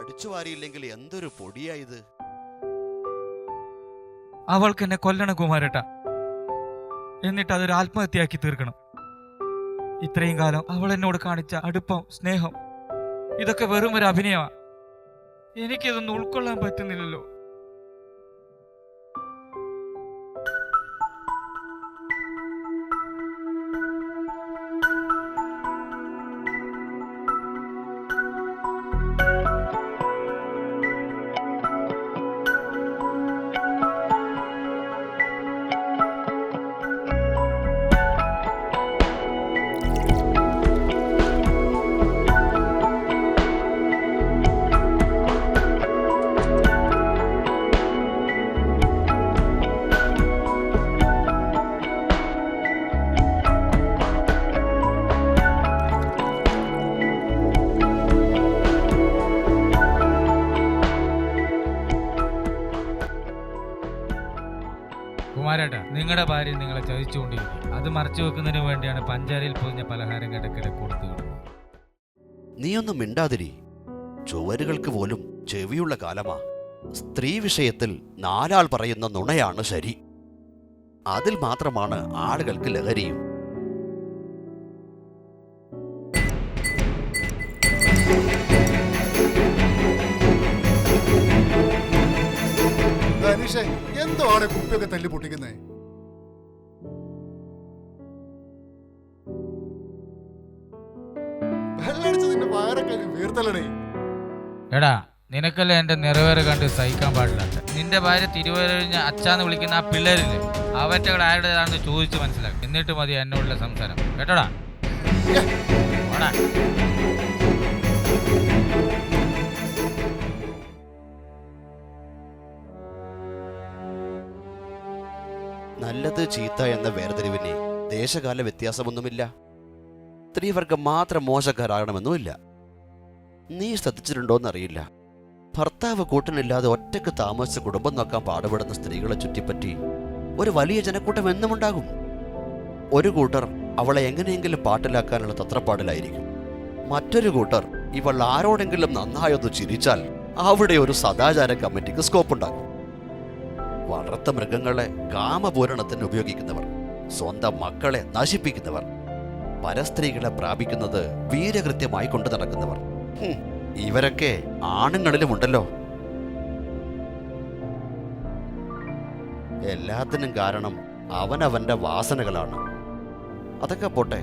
അടിച്ചു വാരിയില്ലെങ്കിൽ എന്തൊരു പൊടിയായത്. അവൾക്ക് എന്നെ കൊല്ലണം കുമാരേട്ട, എന്നിട്ട് അതൊരു ആത്മഹത്യയാക്കി തീർക്കണം. ഇത്രയും കാലം അവൾ എന്നോട് കാണിച്ച അടുപ്പം, സ്നേഹം, ഇതൊക്കെ വെറും ഒരു അഭിനയമാണ്. എനിക്കിതൊന്നും ഉൾക്കൊള്ളാൻ പറ്റുന്നില്ലല്ലോ. കുമാരേട്ട, നിങ്ങളുടെ ഭാര്യ നിങ്ങളെ ചതിച്ചുകൊണ്ടിരിക്കും. അത് മറച്ചു വെക്കുന്നതിന് വേണ്ടിയാണ് പഞ്ചാരയിൽ പൊതിഞ്ഞ പലഹാരം കിടക്കിടെ കൊടുത്തു വിടുന്നത്. നീയൊന്നും മിണ്ടാതിരി. ചുവരുകൾക്ക് പോലും ചെവിയുള്ള കാലമാ. സ്ത്രീ വിഷയത്തിൽ നാലാൾ പറയുന്ന നുണയാണ് ശരി. അതിൽ മാത്രമാണ് ആളുകൾക്ക് ലഹരിയും. എന്താണ് കുപ്പിയൊക്കെ തല്ലി പൊട്ടിക്കുന്നേ? വെള്ളടിച്ചതിന്റെ വയറൊക്കെ വീർത്തലടേ. എടാ, നിനക്കല്ലേ എന്റെ നിറവേറ് കണ്ട് സഹിക്കാൻ പാടില്ല. നിന്റെ ഭാര്യ തിരുവരഞ്ഞ അച്ഛാന്ന് വിളിക്കുന്ന ആ പിള്ളേരില്ലേ, അവറ്റകൾ ആരുടേതാണെന്ന് ചോദിച്ചു മനസ്സിലാക്കും. എന്നിട്ട് മതി എന്നോടുള്ള സംസാരം, കേട്ടോടാ. നല്ലത് ചീത്ത എന്ന വേർതിരിവിന് ദേശകാല വ്യത്യാസമൊന്നുമില്ല. സ്ത്രീവർഗം മാത്രം മോശക്കാരാകണമെന്നുമില്ല. നീ ശ്രദ്ധിച്ചിട്ടുണ്ടോന്നറിയില്ല, ഭർത്താവ് കൂട്ടിനില്ലാതെ ഒറ്റയ്ക്ക് താമസിച്ച് കുടുംബം നോക്കാൻ പാടുപെടുന്ന സ്ത്രീകളെ ചുറ്റിപ്പറ്റി ഒരു വലിയ ജനക്കൂട്ടം എന്നുമുണ്ടാകും. ഒരു കൂട്ടർ അവളെ എങ്ങനെയെങ്കിലും പാട്ടിലാക്കാനുള്ള തത്രപ്പാടിലായിരിക്കും. മറ്റൊരു കൂട്ടർ ഇവൾ ആരോടെങ്കിലും നന്നായൊന്ന് ചിരിച്ചാൽ അവിടെ ഒരു സദാചാര കമ്മിറ്റിക്ക് സ്കോപ്പുണ്ടാകും. വളർത്ത മൃഗങ്ങളെ കാമപൂരണത്തിന് ഉപയോഗിക്കുന്നവർ, സ്വന്തം മക്കളെ നശിപ്പിക്കുന്നവർ, പരസ്ത്രീകളെ പ്രാപിക്കുന്നത് വീരകൃത്യമായി കൊണ്ടു നടക്കുന്നവർ, ഇവരൊക്കെ ആണുങ്ങളിലുമുണ്ടല്ലോ. എല്ലാത്തിനും കാരണം അവനവന്റെ വാസനകളാണ്. അതൊക്കെ പോട്ടെ,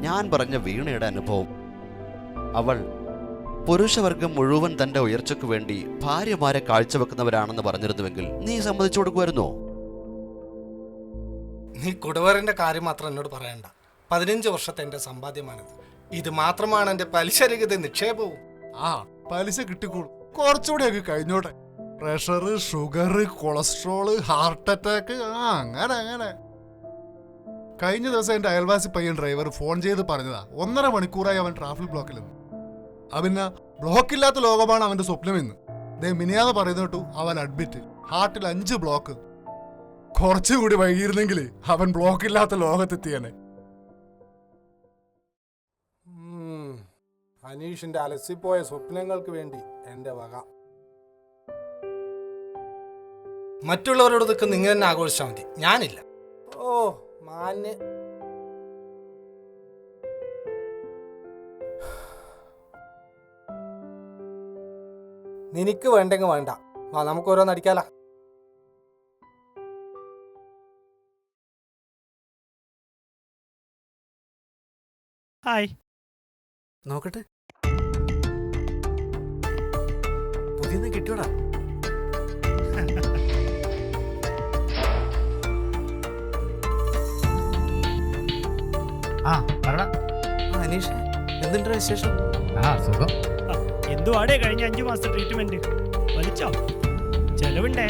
ഞാൻ പറഞ്ഞ വീണയുടെ അനുഭവം. അവൾ പുരുഷവർഗം മുഴുവൻ തന്റെ ഉയർച്ചയ്ക്കു വേണ്ടി ഭാര്യമാരെ കാഴ്ചവെക്കുന്നവരാണെന്ന് പറഞ്ഞിരുന്നുവെങ്കിൽ നീ സമ്മതിച്ചു കൊടുക്കുമായിരുന്നോ? നീ കുടവറിന്റെ കാര്യം മാത്രം എന്നോട് പറയണ്ട. 15 വർഷത്തെ എന്റെ സമ്പാദ്യമാണിത്. ഇത് മാത്രമാണ് എന്റെ പലിശരഹിത നിക്ഷേപവും. പലിശ കിട്ടിക്കോളും, കുറച്ചുകൂടെയൊക്കെ കഴിഞ്ഞോട്ടെ. Pressure, sugar, cholesterol, heart attack, അങ്ങനെ. കഴിഞ്ഞ ദിവസം എന്റെ അയൽവാസി പയ്യൻ ഡ്രൈവർ ഫോൺ ചെയ്ത് പറഞ്ഞതാ, 1.5 മണിക്കൂറായി അവൻ ട്രാഫിക് ബ്ലോക്കിലെന്ന്. പിന്നെ ബ്ലോക്കില്ലാത്ത ലോകമാണ് അവന്റെ സ്വപ്നമെന്ന്. മിനിയാന്ന് പറയുന്ന കേട്ടു അവൻ അഡ്മിറ്റ്, ഹാർട്ടിൽ 5 ബ്ലോക്ക്. കുറച്ചുകൂടി വൈകിയിരുന്നെങ്കിൽ അവൻ ബ്ലോക്കില്ലാത്ത ലോകത്തെത്തിയനെ. അനീഷിന്റെ അലസിപ്പോയ സ്വപ്നങ്ങൾക്ക് വേണ്ടി എന്റെ വക. മറ്റുള്ളവരോടൊക്കെ നിങ്ങൾ തന്നെ ആഘോഷിച്ചാൽ മതി, ഞാനില്ല. ഓ മാന്യ. നിനക്ക് വേണ്ടെങ്കിൽ വേണ്ട, നമുക്ക് ഓരോന്ന് അടിക്കാല. ഹായ്, നോക്കട്ടെ, പുതിയ കിട്ടിയോടാ. അനീഷ്, എന്തുണ്ട് വിശേഷം? സുഖം. എന്തുവാടേ കഴിഞ്ഞ 5 മാസത്തെ ട്രീറ്റ്മെന്റ്? വലിച്ചോ? ചെലവുണ്ടേ?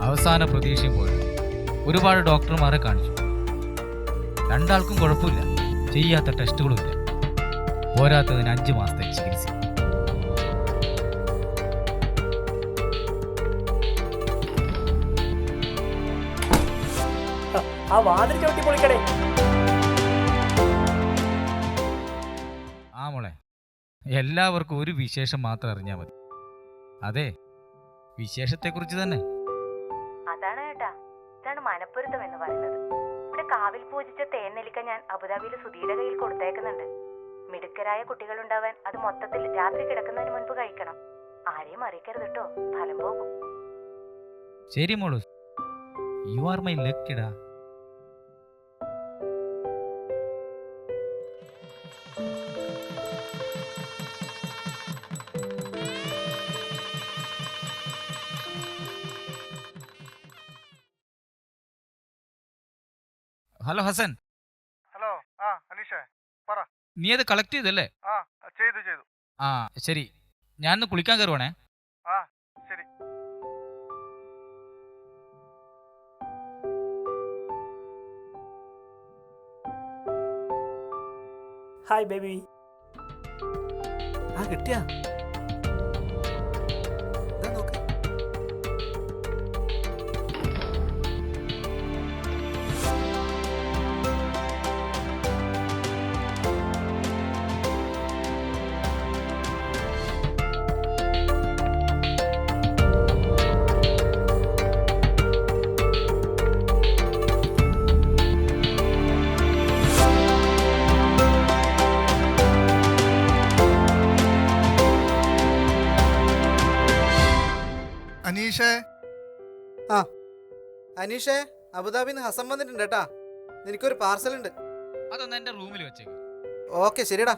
അവസാന പ്രതീക്ഷയും പോയി. ഒരുപാട് ഡോക്ടർമാരെ കാണിച്ചു. രണ്ടാൾക്കും കുഴപ്പമില്ല, ചെയ്യാത്ത ടെസ്റ്റുകളുമില്ല. പോരാത്തതിന് 5 മാസത്തെ ചികിത്സ. ആ വാതിൽ ചവിട്ടി പൊളിക്കടേ. ആ മോളെ, എല്ലാവർക്കും ഒരു വിശേഷം മാത്രം അറിഞ്ഞാൽ മതി. അതെ, വിശേഷത്തെക്കുറിച്ച് തന്നെ. അതാണ് ഏട്ടാ, ഇതാണ് മനപ്പൊരുത്തം എന്ന് പറയുന്നത്. ഇവിടെ കാവിൽ പൂജിച്ച തേൻനെല്ലിക്ക ഞാൻ അബുദാബിയിൽ സുധീയുടെ കയ്യിൽ കൊടുത്തേക്കുന്നുണ്ട്. മിടുക്കരായ കുട്ടികളുണ്ടാവാൻ അത് മൊത്തത്തിൽ രാത്രി കിടക്കുന്നതിന് മുൻപ് കഴിക്കണം. ആരെയും അറിയിക്കരുത് കേട്ടോ, ഫലം പോകും. ശരി മോളു, യു ആർ മൈ ലക്കിടാ. ഹലോ ഹസൻ. ഹലോ. ആ അനീഷേ, പറ. നീ അത് കളക്ട് ചെയ്തല്ലേ? ആ ചെയ്തു. ആ ശരി, ഞാനൊന്ന് കുളിക്കാൻ കയറുവാണേ. ആ ശരി. Hi baby. ആ കിട്ടിയാ? ദാ നോക്ക്. അനീഷേ. ആ അനീഷേ, അബുദാബിന്ന് ഹസൻ വന്നിട്ടുണ്ട് കേട്ടാ. നിനക്കൊരു പാർസൽ ഉണ്ട്. അതൊന്ന് എന്റെ റൂമിൽ വെച്ചേക്ക്. ഓക്കെ ശരിടാ.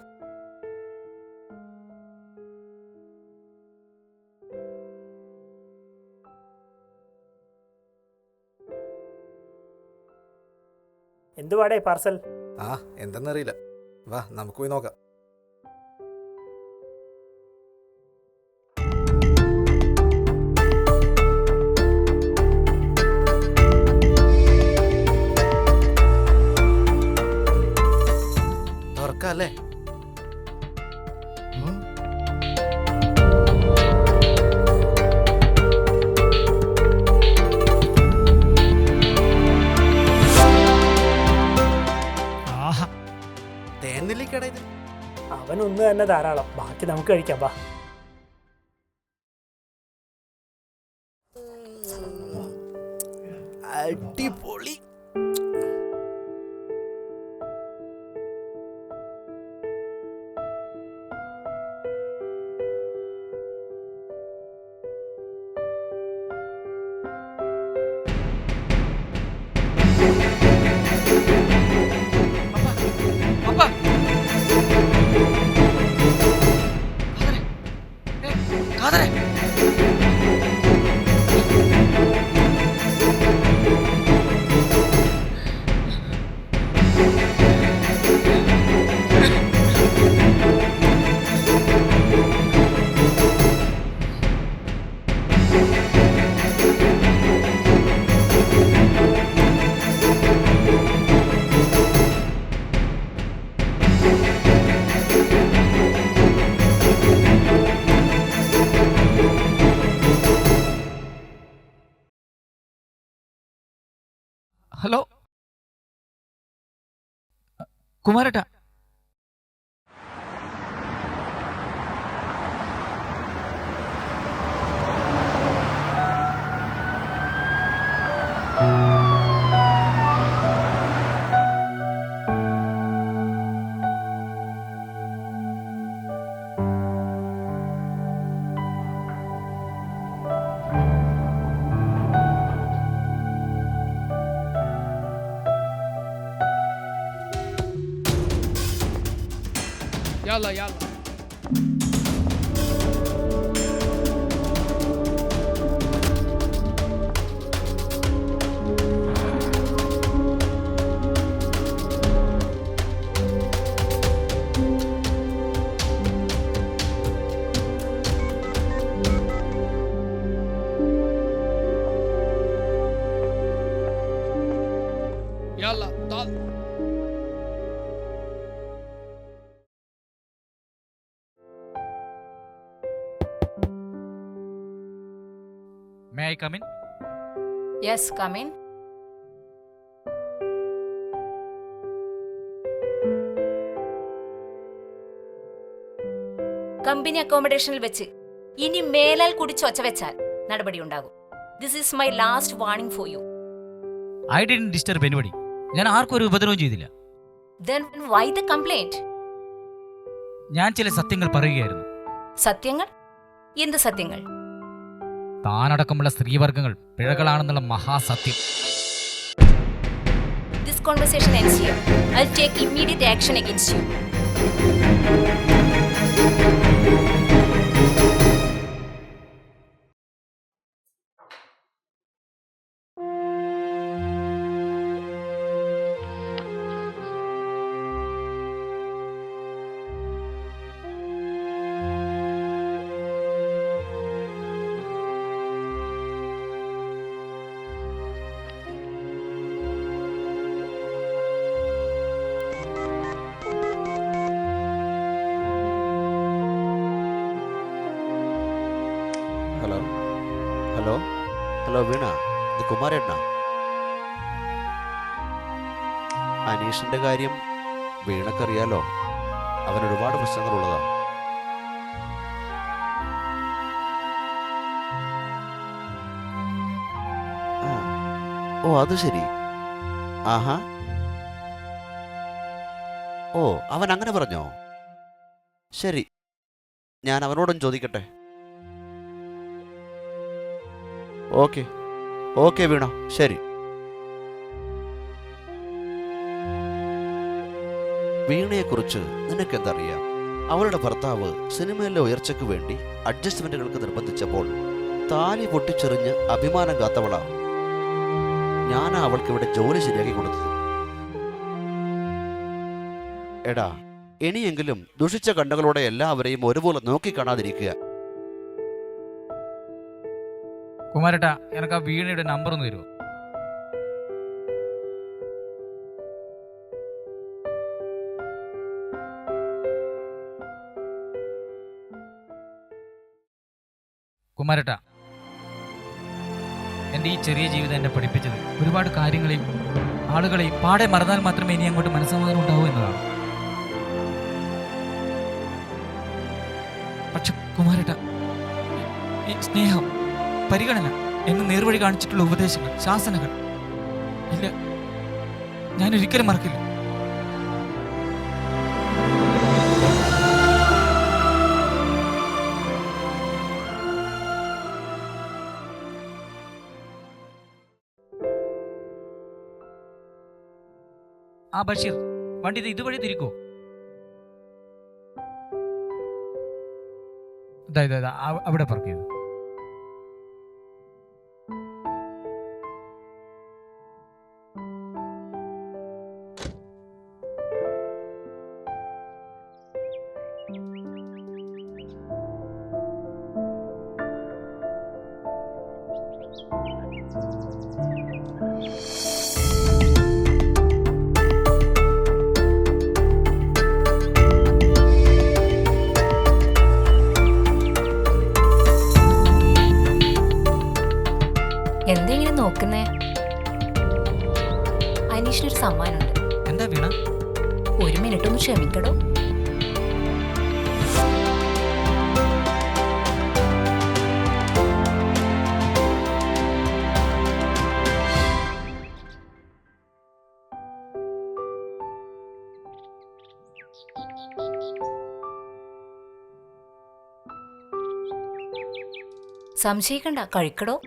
എന്തുവാടേ പാർസൽ? ആ എന്തെന്നറിയില്ല. വാ നമുക്ക് പോയി നോക്കാം. തുറക്കല്ലേ? ആഹാ, തേൻനെല്ലിക്കട ഇത്. അവൻ ഒന്ന് തന്നെ ധാരാളം, ബാക്കി നമുക്ക് കഴിക്കാം. വാ. അടിപൊളി. പപ്പ, കാതറെ. Hello കുമാരേട്ടാ. يلا يلا. يلا طال. May I come in? Yes, come in. Company അക്കോമഡേഷനിൽ വെച്ച് ഇനി മേലാൽ കുടിച്ച് ഒച്ച വെച്ചാൽ നടപടി ഉണ്ടാകും. This is my last warning for you. I didn't disturb anybody. ഞാൻ ആർക്കും ഒരു ഉപദ്രവം ചെയ്തില്ല. Then why the complaint? ഞാൻ ചില സത്യങ്ങൾ പറയുകയായിരുന്നു. സത്യങ്ങൾ? എന്ത് സത്യങ്ങൾ? താനടക്കമുള്ള സ്ത്രീവർഗങ്ങൾ പിഴകളാണെന്നുള്ള മഹാസത്യം. This conversation ends here. I'll take immediate action against you. Hello hello hello Veena, ഇത് കുമാരേട്ടനാ. അനീഷിന്റെ കാര്യം വീണക്കറിയാലോ. അവൻ ഒരുപാട് പ്രശ്നങ്ങളുള്ളതാ. ആ, ഓ അത് ശരി. ആഹാ, ഓ അവൻ അങ്ങനെ പറഞ്ഞോ? ശരി, ഞാൻ അവനോടും ചോദിക്കട്ടെ. ഓക്കെ ഓക്കെ വീണ, ശരി. വീണയെക്കുറിച്ച് നിനക്കെന്തറിയാം? അവളുടെ ഭർത്താവ് സിനിമയിലെ ഉയർച്ചയ്ക്ക് വേണ്ടി അഡ്ജസ്റ്റ്മെന്റുകൾക്ക് നിർബന്ധിച്ചപ്പോൾ താലി പൊട്ടിച്ചെറിഞ്ഞ് അഭിമാനം കാത്തവളാ. ഞാനാ അവൾക്കിവിടെ ജോലി ശരിയാക്കി കൊടുത്തത്. എടാ, ഇനിയെങ്കിലും ദുഷിച്ച കണ്ണുകളോടെ എല്ലാവരെയും ഒരുപോലെ നോക്കിക്കാണാതിരിക്കുക. കുമാരേട്ടാ, എനിക്ക് ആ വീണയുടെ നമ്പർ ഒന്ന് തരുമോ? കുമാരേട്ടാ, എൻ്റെ ഈ ചെറിയ ജീവിതം എന്നെ പഠിപ്പിച്ചത് ഒരുപാട് കാര്യങ്ങളെയും ആളുകളെയും പാടെ മറന്നാൽ മാത്രമേ ഇനി അങ്ങോട്ട് മനസ്സമാധാനം ഉണ്ടാവൂ എന്നതാണ്. പക്ഷെ കുമാരേട്ടാ, ഈ സ്നേഹം, പരിഗണന, എന്നെ നേർവഴി കാണിച്ചിട്ടുള്ള ഉപദേശങ്ങൾ, ശാസനകൾ, ഇല്ല, ഞാൻ ഒരിക്കലും മറക്കില്ല. ആ ബഷീർ, വണ്ടി ഇതുവഴി തിരിക്കോ? അവിടെ പാർക്ക് ചെയ്തു. എന്തെങ്കിലും നോക്കുന്നേ? അനീഷിനൊരു സമ്മാനമുണ്ട്. എന്താ വീണ? ഒരു മിനിറ്റ് ഒന്ന് ക്ഷമിക്കടോ. സംശയിക്കണ്ട, കഴിക്കടോ.